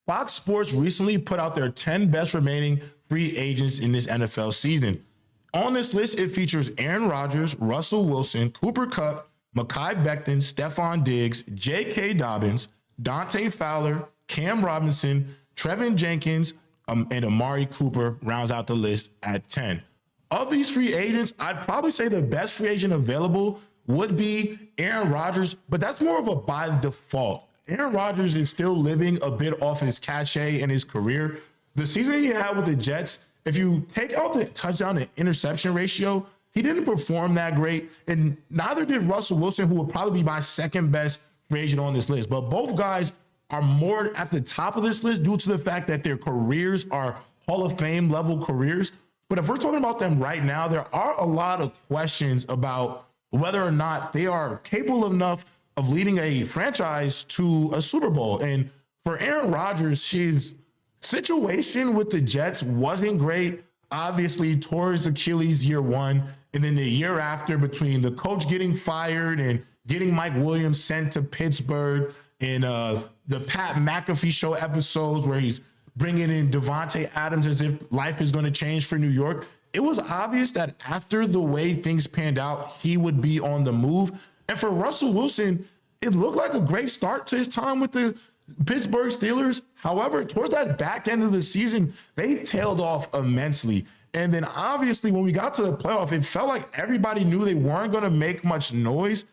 Fox Sports recently put out their 10 best remaining free agents in this NFL season. On this list, it features Aaron Rodgers, Russell Wilson, Cooper Kupp, Mehki Becton, Stephon Diggs, J.K. Dobbins, Dante Fowler, Cam Robinson, Trevin Jenkins, and Amari Cooper rounds out the list at 10. Of these free agents, I'd probably say the best free agent available would be Aaron Rodgers, but that's more of a by default. Aaron Rodgers is still living a bit off his cachet in his career. The season he had with the Jets, if you take out the touchdown to interception ratio, he didn't perform that great, and neither did Russell Wilson, who would probably be my second best free agent on this list. But both guys are more at the top of this list due to the fact that their careers are Hall of Fame level careers. But if we're talking about them right now, there are a lot of questions about whether or not they are capable enough of leading a franchise to a Super Bowl. And for Aaron Rodgers, his situation with the Jets wasn't great. Obviously, tore his Achilles year one. And then the year after, between the coach getting fired and getting Mike Williams sent to Pittsburgh and the Pat McAfee show episodes where he's bringing in Devontae Adams as if life is going to change for New York, it was obvious that after the way things panned out, he would be on the move. And for Russell Wilson, it looked like a great start to his time with the Pittsburgh Steelers. However, towards that back end of the season, they tailed off immensely. And then obviously when we got to the playoff, it felt like everybody knew they weren't going to make much noise.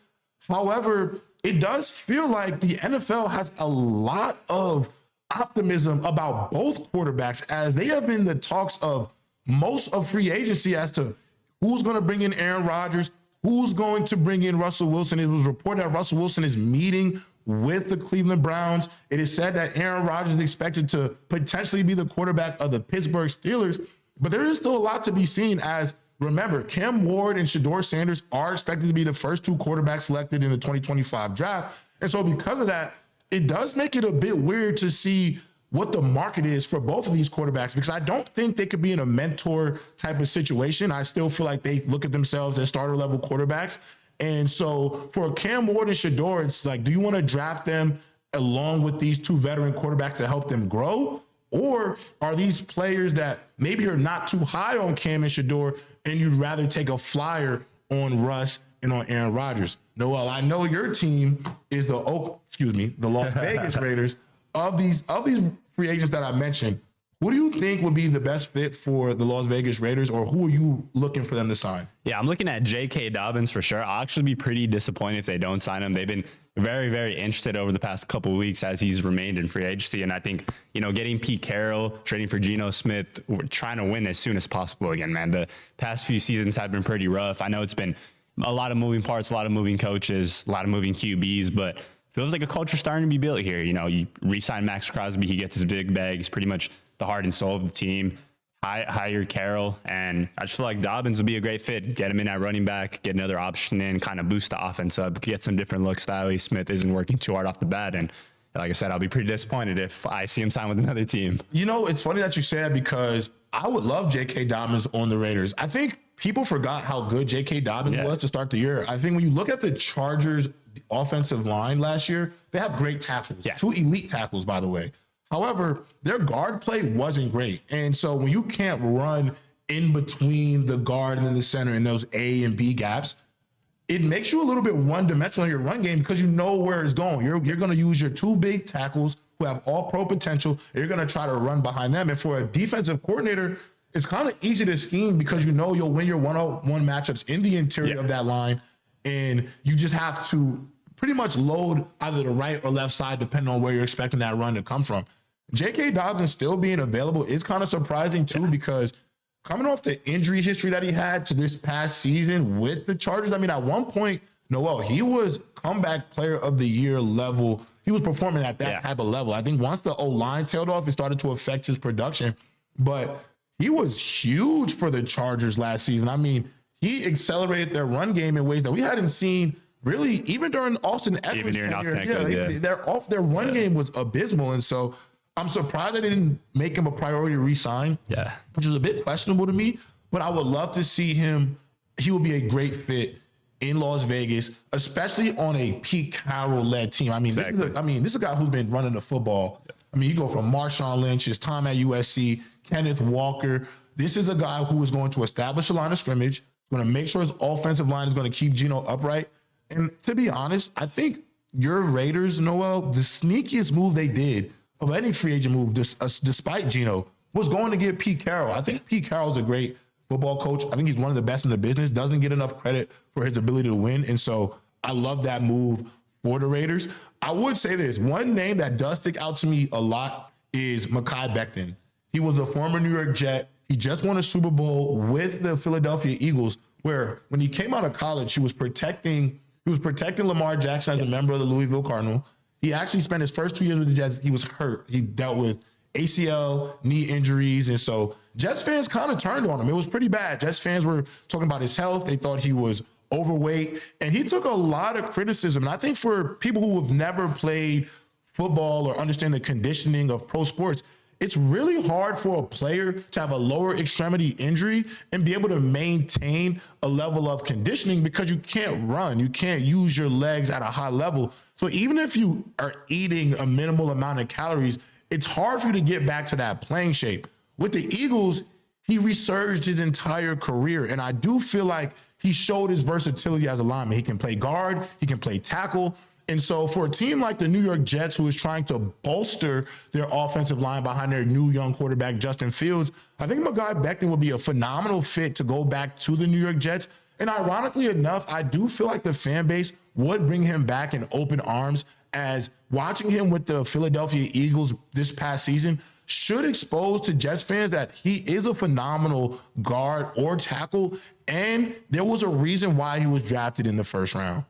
However, it does feel like the NFL has a lot of optimism about both quarterbacks, as they have been the talks of most of free agency as to who's going to bring in Aaron Rodgers, who's going to bring in Russell Wilson. It was reported that Russell Wilson is meeting with the Cleveland Browns. It is said that Aaron Rodgers is expected to potentially be the quarterback of the Pittsburgh Steelers, but there is still a lot to be seen, as remember, Cam Ward and Shedeur Sanders are expected to be the first two quarterbacks selected in the 2025 draft. And so because of that, it does make it a bit weird to see what the market is for both of these quarterbacks, because I don't think they could be in a mentor type of situation. I still feel like they look at themselves as starter level quarterbacks. And so for Cam Ward and Shedeur, it's like, do you want to draft them along with these two veteran quarterbacks to help them grow? Or are these players that maybe are not too high on Cam and Shedeur and you'd rather take a flyer on Russ and on Aaron Rodgers? Noel, I know your team is the Las Vegas Raiders. Of these free agents that I mentioned, who do you think would be the best fit for the Las Vegas Raiders, or who are you looking for them to sign? Yeah, I'm looking at J.K. Dobbins for sure. I'll actually be pretty disappointed if they don't sign him. They've been very, very interested over the past couple of weeks as he's remained in free agency. And I think, getting Pete Carroll, trading for Geno Smith, trying to win as soon as possible again, man. The past few seasons have been pretty rough. I know it's been a lot of moving parts, a lot of moving coaches, a lot of moving QBs, but feels like a culture starting to be built here. You re-sign Max Crosby, he gets his big bag. He's pretty much the heart and soul of the team. Hire Carroll, and I just feel like Dobbins would be a great fit. Get him in at running back, get another option in, kind of boost the offense up, get some different looks. Staley Smith isn't working too hard off the bat, and like I said, I'll be pretty disappointed if I see him sign with another team. It's funny that you say that, because I would love J.K. Dobbins on the Raiders. I think people forgot how good J.K. Dobbins was to start the year. I think when you look at the Chargers offensive line last year, they have great tackles, two elite tackles, by the way. However, their guard play wasn't great. And so when you can't run in between the guard and the center in those A and B gaps, it makes you a little bit one-dimensional in your run game, because you know where it's going. You're going to use your two big tackles who have all pro potential, and you're going to try to run behind them. And for a defensive coordinator, it's kind of easy to scheme, because you'll win your one-on-one matchups in the interior of that line, and you just have to pretty much load either the right or left side depending on where you're expecting that run to come from. J.K. Dobbins still being available is kind of surprising too, because coming off the injury history that he had to this past season with the Chargers, I mean, at one point, Noel, he was comeback player of the year level. He was performing at that type of level. I think once the O-line tailed off, it started to affect his production, but he was huge for the Chargers last season. I mean, he accelerated their run game in ways that we hadn't seen really even during Austin Eckler's tenure. Their run game was abysmal. And so I'm surprised they didn't make him a priority to re-sign, which was a bit questionable to me, but I would love to see him. He would be a great fit in Las Vegas, especially on a Pete Carroll-led team. I mean, this is a guy who's been running the football I mean, you go from Marshawn Lynch, his time at USC, Kenneth Walker. This is a guy who is going to establish a line of scrimmage, going to make sure his offensive line is going to keep Geno upright. And to be honest, I think your Raiders, Noel, the sneakiest move they did of any free agent move, despite Geno, was going to get Pete Carroll. I think Pete Carroll's a great football coach. I think he's one of the best in the business, doesn't get enough credit for his ability to win. And so I love that move for the Raiders. I would say this, one name that does stick out to me a lot is Mehki Becton. He was a former New York Jet. He just won a Super Bowl with the Philadelphia Eagles, where when he came out of college, he was protecting Lamar Jackson as a member of the Louisville Cardinal. He actually spent his first 2 years with the Jets. He was hurt. He dealt with ACL, knee injuries. And so Jets fans kind of turned on him. It was pretty bad. Jets fans were talking about his health. They thought he was overweight. And he took a lot of criticism. And I think for people who have never played football or understand the conditioning of pro sports, it's really hard for a player to have a lower extremity injury and be able to maintain a level of conditioning because you can't run. You can't use your legs at a high level. So even if you are eating a minimal amount of calories, it's hard for you to get back to that playing shape. With the Eagles, he resurged his entire career. And I do feel like he showed his versatility as a lineman. He can play guard, he can play tackle. And so for a team like the New York Jets, who is trying to bolster their offensive line behind their new young quarterback, Justin Fields, I think Mehki Becton would be a phenomenal fit to go back to the New York Jets. And ironically enough, I do feel like the fan base would bring him back in open arms, as watching him with the Philadelphia Eagles this past season should expose to Jets fans that he is a phenomenal guard or tackle. And there was a reason why he was drafted in the first round.